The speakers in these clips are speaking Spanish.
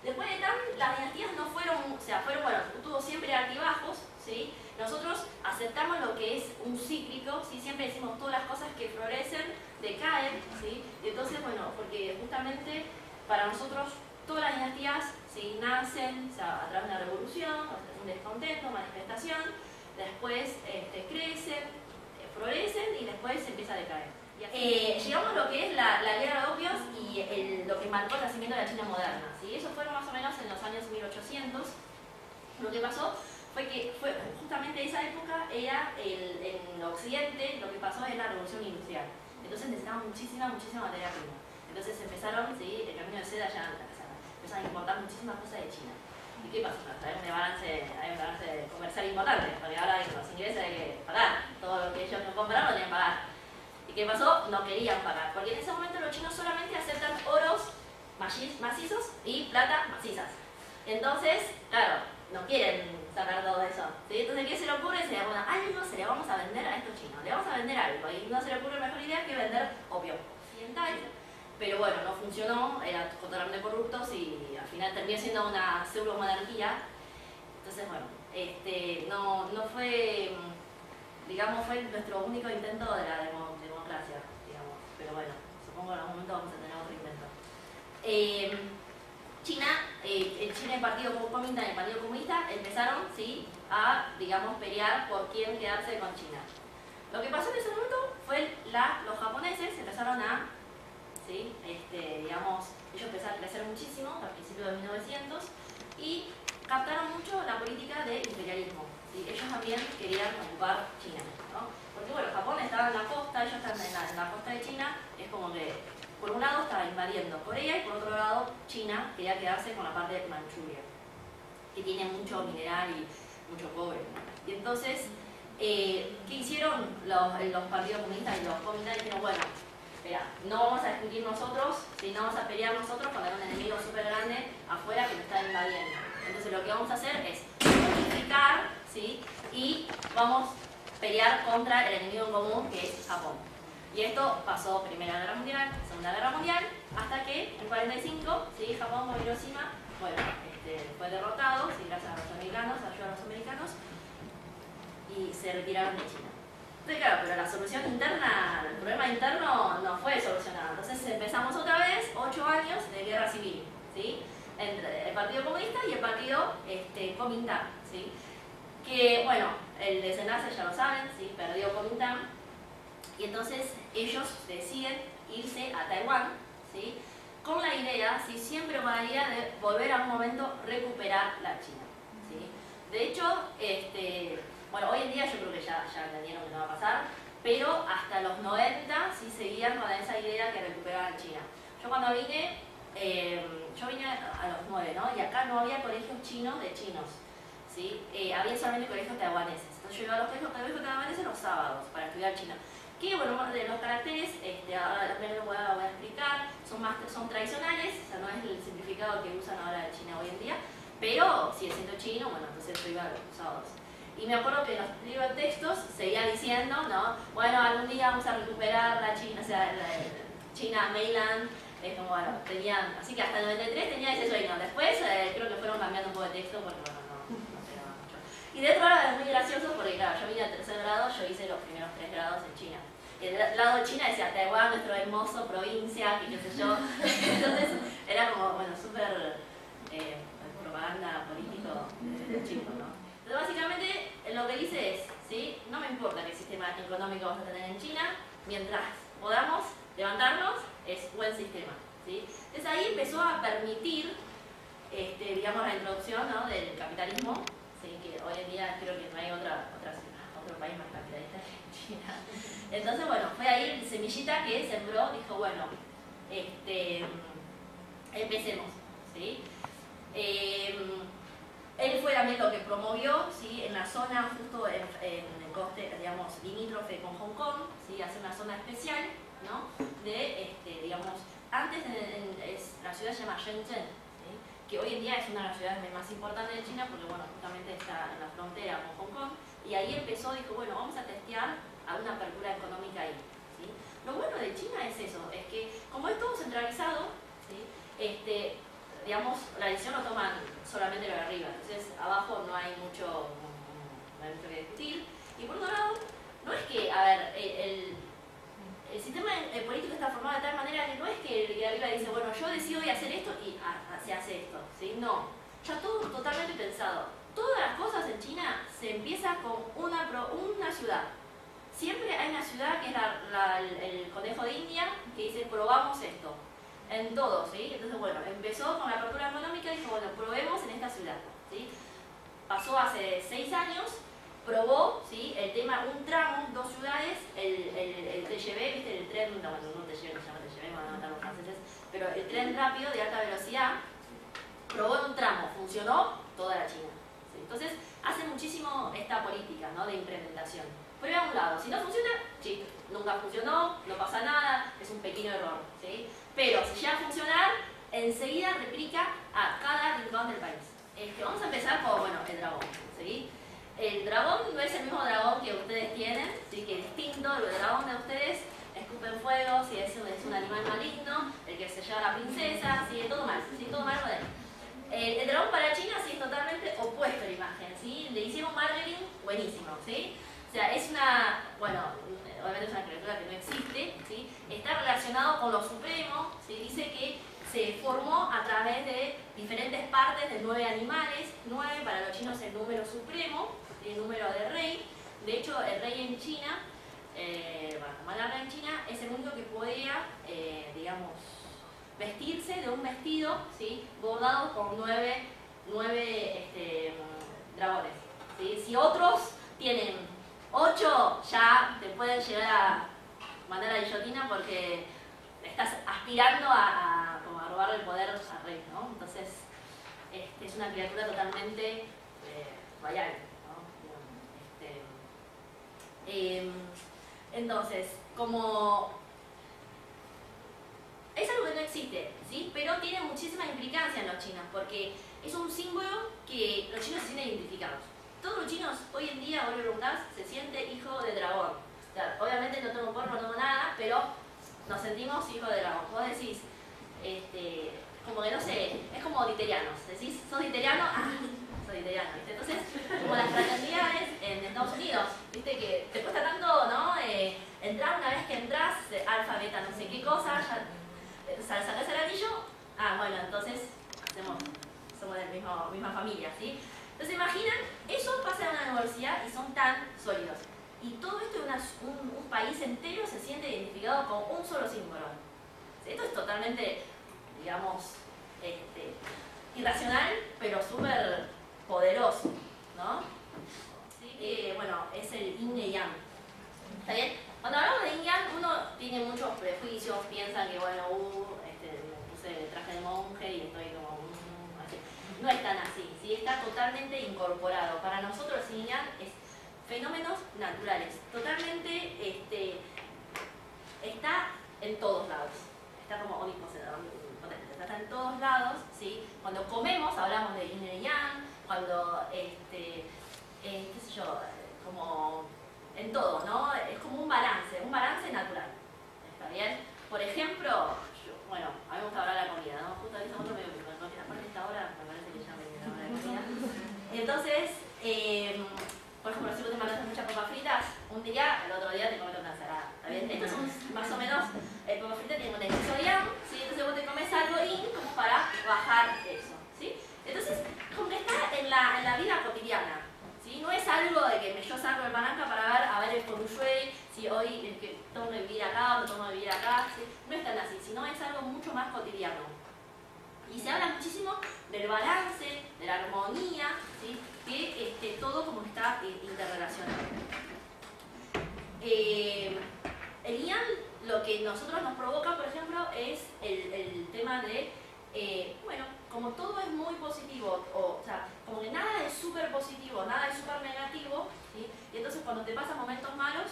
Después de Tang, las dinastías no fueron, o sea, bueno, tuvo siempre altibajos, ¿sí? Nosotros aceptamos lo que es un cíclico, ¿sí? Siempre decimos todas las cosas que florecen, decaen, ¿sí? Entonces, bueno, porque justamente para nosotros todas las dinastías, ¿sí? Nacen, o sea, a través de una revolución, un descontento, manifestación, después crecen, florecen y después empieza a decaer. Llegamos a lo que es la guerra de opios y lo que marcó el nacimiento de la China moderna, ¿sí? Eso fue más o menos en los años 1800. Lo que pasó fue que justamente esa época era en Occidente, lo que pasó es la revolución industrial. Entonces necesitaban muchísima materia prima. Entonces empezaron, ¿sí? El camino de seda ya empezaron a importar muchísimas cosas de China. ¿Y qué pasó? Hay un balance comercial importante, porque ahora los ingleses hay que pagar. Todo lo que ellos no compraron lo tienen que pagar. ¿Y qué pasó? No querían pagar, porque en ese momento los chinos solamente aceptan oros macizos y plata macizas. Entonces, claro, no quieren sacar todo eso, ¿sí? Entonces, ¿qué se le ocurre? Se le bueno, algo se le vamos a vender a estos chinos, le vamos a vender algo, y no se le ocurre mejor idea que vender opio occidental. Pero bueno, no funcionó, eran totalmente corruptos y al final terminó siendo una pseudo-monarquía. Entonces, bueno, no fue, digamos, fue nuestro único intento de la democracia, digamos. Pero bueno, supongo que en algún momento vamos a tener otro invento. China, el Partido Comunista y el Partido Comunista empezaron, ¿sí? A, digamos, pelear por quién quedarse con China. Lo que pasó en ese momento fue los japoneses empezaron a, ¿sí? Digamos, ellos empezaron a crecer muchísimo a principios de 1900 y captaron mucho la política de imperialismo, ¿sí? Ellos también querían ocupar China, ¿no? Porque bueno, Japón estaba en la costa, ellos están en la costa de China, es como que por un lado estaba invadiendo Corea y por otro lado China quería quedarse con la parte de Manchuria, que tiene mucho mineral y mucho cobre. Y entonces, ¿qué hicieron los partidos comunistas y los comunistas? Dijeron, bueno, espera, no vamos a discutir nosotros, sino vamos a pelear nosotros con un enemigo súper grande afuera que nos está invadiendo. Entonces lo que vamos a hacer es unificar, ¿sí? Y vamos a pelear contra el enemigo en común que es Japón. Y esto pasó Primera Guerra Mundial, Segunda Guerra Mundial, hasta que en 45, ¿sí? Japón con Hiroshima, bueno, fue derrotado, ¿sí? Gracias a los americanos, ayuda a los americanos, y se retiraron de China. Entonces, claro, pero la solución interna, el problema interno no fue solucionado. Entonces empezamos otra vez 8 años de guerra civil, ¿sí? Entre el Partido Comunista y el Partido Kuomintang, ¿sí? Que, bueno, el desenlace ya lo saben, ¿sí? Perdió Kuomintang. Y entonces ellos deciden irse a Taiwán, ¿sí? Con la idea, ¿sí? Siempre con la idea de volver a un momento recuperar la China, ¿sí? De hecho, bueno, hoy en día yo creo que ya entendieron que no va a pasar, pero hasta los 90 sí seguían con esa idea que recuperaban China. Yo cuando vine, yo vine a los 9, ¿no? Y acá no había colegios chinos de chinos, ¿sí? Había solamente colegios taiwaneses. Entonces yo iba a los colegios taiwaneses los sábados para estudiar chino. Que bueno, de los caracteres, ahora también lo voy a explicar, son tradicionales, o sea, no es el simplificado que usan ahora de China hoy en día, pero sigue siendo chino, bueno, entonces yo iba los sábados. Y me acuerdo que en los libros de textos seguía diciendo, ¿no? Bueno, algún día vamos a recuperar la China, o sea, la China mainland, como, bueno, tenían, así que hasta el 93 tenía ese sueño. Después creo que fueron cambiando un poco de texto porque, bueno, no pegaba mucho. Y de otro lado es muy gracioso porque, claro, yo vine al 3er grado, yo hice los primeros 3 grados en China. Y del lado de China decía Taiwán, nuestro hermoso provincia, que qué sé yo. Entonces era como, bueno, súper propaganda político de chino, ¿no? Entonces básicamente lo que dice es, ¿sí? No me importa qué sistema económico vas a tener en China, mientras podamos levantarnos, es buen sistema, ¿sí? Entonces ahí empezó a permitir, digamos, la introducción, ¿no? Del capitalismo, ¿sí? Que hoy en día creo que no hay otro país más capitalista que China. Entonces, bueno, fue ahí el semillita que sembró, dijo, bueno, empecemos, ¿sí? Él fue también lo que promovió, ¿sí? En la zona justo en el coste, digamos, limítrofe con Hong Kong, ¿sí? Hace una zona especial, ¿no? De, digamos, antes la ciudad se llama Shenzhen, ¿sí? Que hoy en día es una de las ciudades más importantes de China porque, bueno, justamente está en la frontera con Hong Kong, y ahí empezó, dijo, bueno, vamos a testear a una apertura económica ahí, ¿sí? Lo bueno de China es eso, es que como es todo centralizado, ¿sí? digamos, la decisión lo toman solamente los de arriba, entonces abajo no hay mucho que discutir. Y por otro lado, no es que, a ver, el sistema político está formado de tal manera que no es que el de arriba dice, bueno, yo decido hoy hacer esto y se hace esto, ¿sí? No, ya todo totalmente pensado. Todas las cosas en China se empieza con una ciudad. Siempre hay una ciudad que es el conejo de India que dice, probamos esto. En todo, ¿sí? Entonces, bueno, empezó con la apertura económica y dijo, bueno, probemos en esta ciudad, ¿sí? Pasó hace 6 años, probó, ¿sí? El tema, un tramo, 2 ciudades, el TGV, ¿viste? El tren, no TGV, no se llama TGV, me van a matar los franceses, pero el tren rápido de alta velocidad, probó en un tramo, funcionó toda la China, ¿sí? Entonces, hace muchísimo esta política, ¿no? De implementación. Prueba a un lado, si no funciona, sí, nunca funcionó, no pasa nada, es un pequeño error, ¿sí? Pero si llega a funcionar, enseguida replica a cada rincón del país. Vamos a empezar por, bueno, el dragón, ¿sí? El dragón no es el mismo dragón que ustedes tienen, ¿sí? Que es distinto, el dragón de ustedes escupen fuego, ¿sí? Es un animal maligno, el que se lleva a la princesa, ¿sí? Todo mal, ¿sí? Todo mal con él. El dragón para China sí es totalmente opuesto a la imagen, ¿sí? Le hicieron marketing buenísimo, ¿sí? O sea, es una, bueno, obviamente es una criatura que no existe, ¿sí? Está relacionado con lo supremo, ¿sí? Dice que se formó a través de diferentes partes de 9 animales. 9 para los chinos es el número supremo, ¿sí? El número de rey. De hecho, el rey en China, Monarca en China, es el único que podía, digamos, vestirse de un vestido, ¿sí? Bordado con 9 dragones, ¿sí? Si otros tienen 8, ya te pueden llegar a mandar a la guillotina porque estás aspirando como a robarle el poder al rey, ¿no? Entonces, es una criatura totalmente royal, ¿no? Entonces, como es algo que no existe, ¿sí? Pero tiene muchísima implicancia en los chinos, porque es un símbolo que los chinos se sienten identificados. Todos los chinos hoy en día, vos le preguntás, se siente hijo de dragón. O sea, obviamente no tomo porro, no tomo nada, pero nos sentimos hijos de dragón. Vos decís, como que no sé, es como literianos. Decís, ¿sos literiano? Ah, soy literiano, ¿viste? Entonces, como las fraternidades en Estados Unidos, ¿viste? Que te cuesta tanto, ¿no? Entrar, una vez que entras, alfa, beta, no sé qué cosa, ya sacás el anillo, bueno, entonces somos de la misma familia, ¿sí? Entonces imaginan, eso pasa en una universidad y son tan sólidos. Y todo esto un país entero se siente identificado con un solo símbolo. Esto es totalmente, digamos, irracional, pero súper poderoso, ¿no? ¿Sí? Bueno, es el yin y yang. ¿Está bien? Cuando hablamos de yin y yang, uno tiene muchos prejuicios, piensan que, bueno, me puse el traje de monje y estoy como... así. No es tan así, ¿sí? Está totalmente incorporado. Para nosotros el yin y yang es fenómenos naturales, totalmente está en todos lados, está como omnipotente, está en todos lados, ¿sí? Cuando comemos hablamos de yin y yang, cuando, qué sé yo, como en todo, ¿no? Es como un balance natural, ¿está bien? Por ejemplo, bueno, a mí me gusta hablar de la comida, ¿no? Justo ahí estamos medio aparte de esta hora, me parece que ya me viene la hora de comida. Entonces, por ejemplo, si vos te mandas muchas papas fritas, un día, el otro día te comes una ensalada, ¿está bien? Estos son más o menos, papas fritas tienen un exceso de yang, ¿sí? Entonces vos te comes algo yin como para bajar eso, ¿sí? Entonces, como que está en la vida cotidiana, ¿sí? No es algo de que yo salgo del palanca para ver, a ver el feng shui, si hoy tengo que vivir acá o no tengo que vivir acá, ¿sí? No es tan así, sino es algo mucho más cotidiano. Y se habla muchísimo del balance, de la armonía, ¿sí? Que todo como está interrelacionado. El yang, lo que nosotros nos provoca, por ejemplo, es el tema de, bueno, como todo es muy positivo, o sea, como que nada es súper positivo, nada es súper negativo, ¿sí? Y entonces cuando te pasan momentos malos,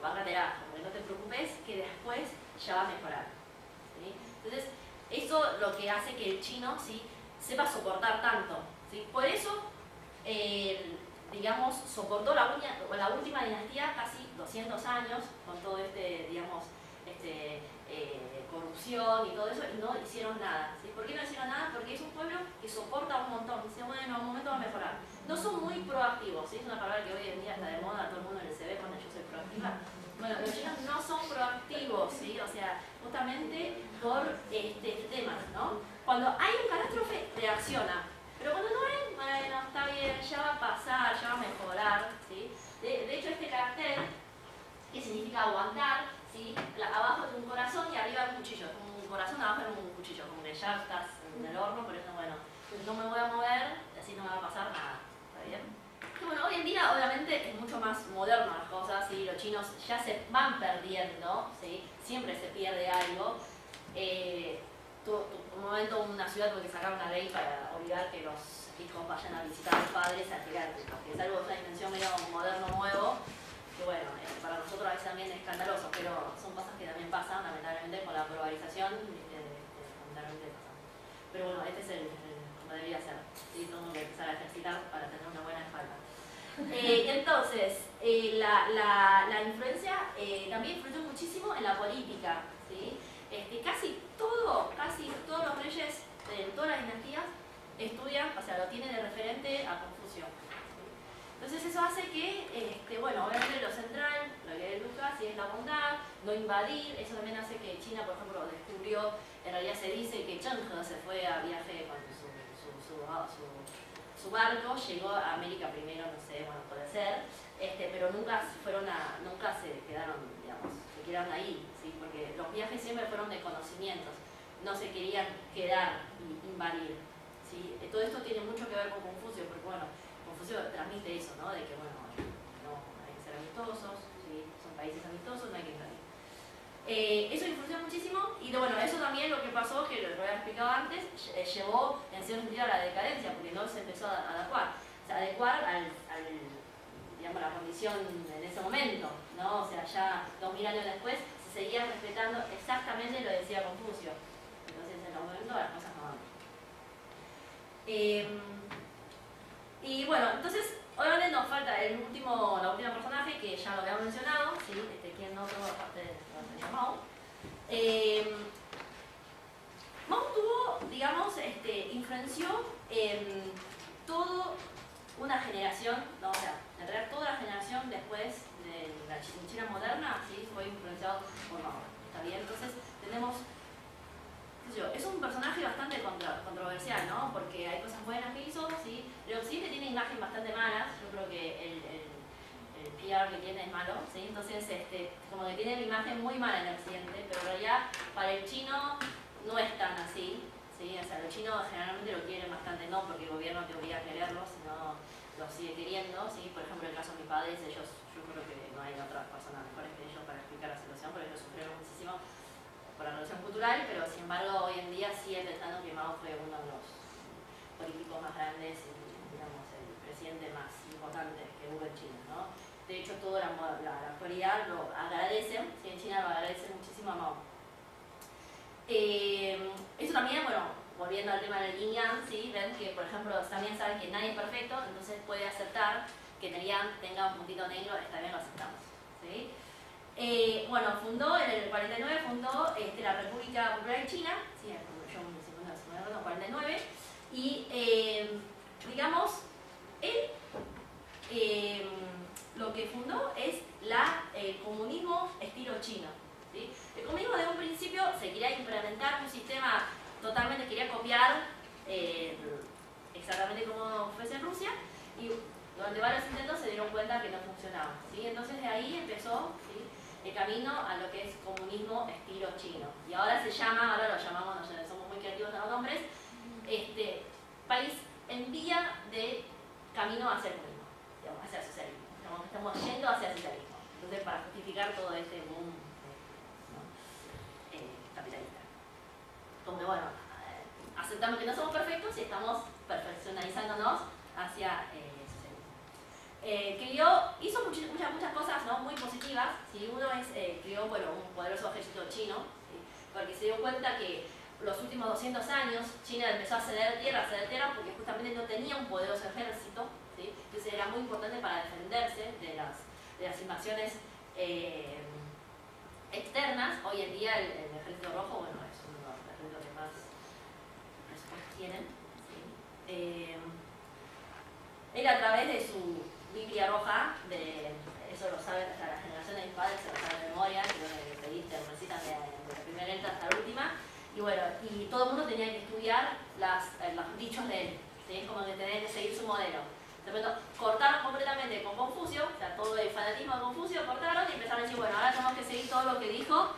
bájatela, como que no te preocupes, que después ya va a mejorar, ¿sí? Entonces, eso lo que hace que el chino, ¿sí? Sepa soportar tanto, ¿sí? Por eso, digamos, soportó la última dinastía casi 200 años con todo digamos, corrupción y todo eso, y no hicieron nada, ¿sí? ¿Por qué no hicieron nada? Porque que soporta un montón, dice, bueno, en un momento va a mejorar. No son muy proactivos, ¿sí? Es una palabra que hoy en día está de moda, a todo el mundo le se ve cuando yo soy proactiva. Bueno, los chinos no son proactivos, ¿sí? O sea, justamente por este tema, ¿no? Cuando hay un catástrofe, reacciona. Pero cuando no hay, bueno, está bien, ya va a pasar, ya va a mejorar, ¿sí? De hecho, este carácter, que significa aguantar, ¿sí? Abajo es un corazón y arriba un cuchillo. Un corazón, abajo es un cuchillo, como que ya estás en el horno, por eso, bueno, no me voy a mover, así no me va a pasar nada. ¿Está bien? Y bueno, hoy en día obviamente es mucho más moderno las cosas, ¿sí? Los chinos ya se van perdiendo, ¿sí? Siempre se pierde algo. Un momento una ciudad tuvo que sacar una ley para obligar que los hijos vayan a visitar a los padres al geriátrico, que es algo de una dimensión medio moderno, nuevo, que bueno, para nosotros a veces también es escandaloso, pero son cosas que también pasan, lamentablemente, con la globalización, lamentablemente pasan. Pero bueno, este es como debería ser, ¿sí? Tengo que empezar a ejercitar para tener una buena espalda. Entonces, la influencia también influyó muchísimo en la política, ¿sí? Casi todos los reyes de todas las dinastías estudian, o sea, lo tienen de referente a Confucio. Entonces eso hace que, bueno, obviamente lo central, lo que es Lucas, y es la bondad, no invadir. Eso también hace que China, por ejemplo, descubrió, en realidad se dice que Cheng He se fue a viaje con su barco, llegó a América primero, no sé, bueno, puede ser, pero nunca se quedaron, digamos, se quedaron ahí, ¿sí? Porque los viajes siempre fueron de conocimientos, no se querían quedar y invadir, ¿sí? Todo esto tiene mucho que ver con Confucio, porque bueno, Confucio transmite eso, ¿no? De que bueno, no hay que ser amistosos, ¿sí? Son países amistosos, no hay que invadir. Eso influyó muchísimo y bueno, eso también lo que pasó, que lo había explicado antes, llevó en cierto sentido a la decadencia, porque no se empezó a adecuar. O sea, adecuar digamos, la condición en ese momento, ¿no? O sea, ya 2000 años después se seguía respetando exactamente lo que decía Confucio. Entonces en los momentos las cosas no van. Y bueno, entonces obviamente nos falta la última personaje que ya lo habíamos mencionado, ¿sí? Quien no tomó parte de la Mao. Mao tuvo, digamos, influenció en toda una generación, ¿no? O sea, en realidad toda la generación después de la China moderna, ¿sí? Fue influenciado por Mao. ¿Está bien? Entonces tenemos, qué sé yo, es un personaje bastante controversial, ¿no? Porque hay cosas buenas que hizo, ¿sí? El occidente tiene imágenes bastante malas, yo creo que el PR que tiene es malo, ¿sí? Entonces, como que tiene la imagen muy mala en el occidente, pero en realidad para el chino no es tan así, ¿sí? O sea, los chinos generalmente lo quieren bastante, no porque el gobierno te obliga a quererlo, sino lo sigue queriendo, ¿sí? Por ejemplo, en el caso de mis padres, ellos, yo creo que no hay otras personas mejores que ellos para explicar la situación, porque ellos sufrieron muchísimo por la revolución cultural, pero sin embargo hoy en día sigue pensando que Mao fue uno de los políticos más grandes y, digamos, el presidente más importante que hubo en China, ¿no? De hecho, toda la actualidad lo agradecen, ¿sí? En China lo agradecen muchísimo a Mao. Esto también, bueno, volviendo al tema del yin yang, ¿sí? Ven que, por ejemplo, también saben que nadie es perfecto, entonces puede aceptar que tenga un puntito negro, está bien, lo aceptamos, ¿sí? Bueno, en el 49 fundó la República Popular de China, ¿sí? Yo me acuerdo, 49, y digamos, él lo que fundó es el comunismo estilo chino, ¿sí? El comunismo de un principio se quería implementar un sistema totalmente, quería copiar exactamente como fuese en Rusia, y durante varios intentos se dieron cuenta que no funcionaba, ¿sí? Entonces de ahí empezó, ¿sí? El camino a lo que es comunismo estilo chino. Y ahora lo llamamos, somos muy creativos en los nombres, país en vía de camino hacia el comunismo, digamos, hacia el socialismo. Estamos yendo hacia el socialismo. Entonces, para justificar todo este boom, ¿no? Capitalista. Como que, bueno, aceptamos que no somos perfectos y estamos perfeccionalizándonos hacia el socialismo. Hizo muchas cosas, ¿no? Muy positivas, ¿sí? Uno es, creó, bueno, un poderoso ejército chino, ¿sí? Porque se dio cuenta que los últimos 200 años China empezó a ceder tierra porque justamente no tenía un poderoso ejército, ¿sí? Entonces era muy importante para defenderse de las invasiones externas. Hoy en día el ejército rojo, bueno, es uno de los ejércitos que más presupuestos tienen, ¿sí? él a través de su Biblia roja, eso lo saben hasta la generación de mis padres, se lo saben de memoria, que te recitan de la primera letra hasta la última, y bueno, y todo el mundo tenía que estudiar los dichos de él, ¿sí? Como que tenían que seguir su modelo. De pronto cortaron completamente con Confucio, o sea, todo el fanatismo de Confucio cortaron y empezaron a decir, bueno, ahora tenemos que seguir todo lo que dijo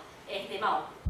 Mao.